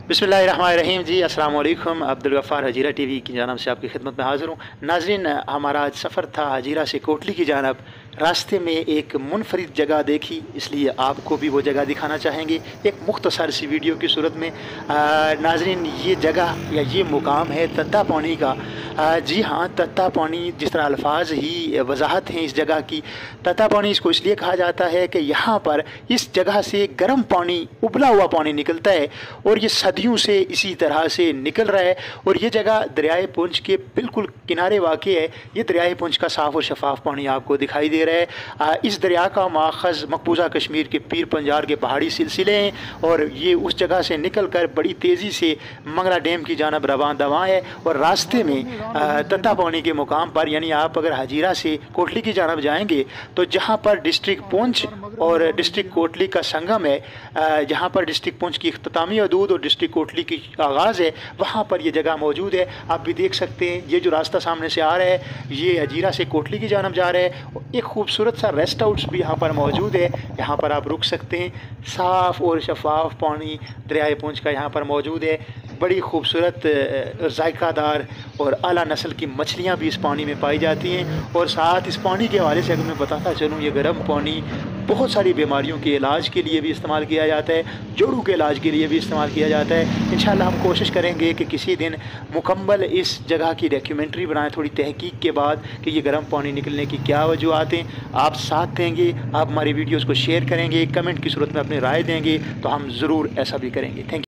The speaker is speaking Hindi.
बिस्मिल्लाहिर्रहमानिर्रहीम जी, अस्सलाम वालेकुम। अब्दुल गफ़्फ़ार हजीरा टीवी की जानब से आपकी खिदमत में हाज़िर हूँ। नाज़रीन, हमारा आज सफ़र था हजीरा से कोटली की जानब। रास्ते में एक मुनफरिद जगह देखी, इसलिए आपको भी वो जगह दिखाना चाहेंगे एक मुख्तसर सी वीडियो की सूरत में। नाज़रीन, ये जगह या ये मुकाम है तत्ता पानी का। जी हाँ, तत्ता पानी, जिस तरह अल्फाज ही वजाहत हैं इस जगह की। तत्ता पानी इसको इसलिए कहा जाता है कि यहाँ पर इस जगह से गर्म पानी, उबला हुआ पानी निकलता है और ये सदियों से इसी तरह से निकल रहा है। और ये जगह दरियाए पुंछ के बिल्कुल किनारे वाक़ है। ये दरियाए पुंछ का साफ़ और शफाफ पानी आपको दिखाई दे रहा है। इस दरिया का माखज़ मकबूजा कश्मीर के पीर पंजार के पहाड़ी सिलसिले हैं और ये उस जगह से निकल कर बड़ी तेज़ी से मंगला डैम की जानब रवां दवां है। और रास्ते में तत्ता पानी के मुकाम पर, यानी आप अगर हजीरा से कोटली की जानब जाएंगे तो जहाँ पर डिस्ट्रिक्ट पुंछ और डिस्ट्रिक्ट कोटली का संगम है, जहाँ पर डिस्ट्रिक्ट पुंछ की इख्तितामी हदूद और डिस्ट्रिक्ट कोटली की आगाज़ है, वहाँ पर ये जगह मौजूद है। आप भी देख सकते हैं, ये जो रास्ता सामने से आ रहा है ये हजीरा से कोटली की जानब जा रहा है। एक खूबसूरत सा रेस्ट हाउस भी यहाँ पर मौजूद है, यहाँ पर आप रुक सकते हैं। साफ़ और शफाफ पानी दरियाए पुंछ का यहाँ पर मौजूद है। बड़ी खूबसूरत जायकादार और आला नस्ल की मछलियाँ भी इस पानी में पाई जाती हैं। और साथ इस पानी के हवाले से अगर मैं बताता चलूँ, ये गर्म पानी बहुत सारी बीमारियों के इलाज के लिए भी इस्तेमाल किया जाता है, जोड़ों के इलाज के लिए भी इस्तेमाल किया जाता है। इंशाल्लाह हम कोशिश करेंगे कि किसी दिन मुकम्मल इस जगह की डॉक्यूमेंट्री बनाएं, थोड़ी तहकीक के बाद, कि ये गर्म पानी निकलने की क्या वजूहत हैं। आप साथ देंगे, आप हमारी वीडियोज़ को शेयर करेंगे, कमेंट की सूरत में अपनी राय देंगे, तो हम ज़रूर ऐसा भी करेंगे। Thank you.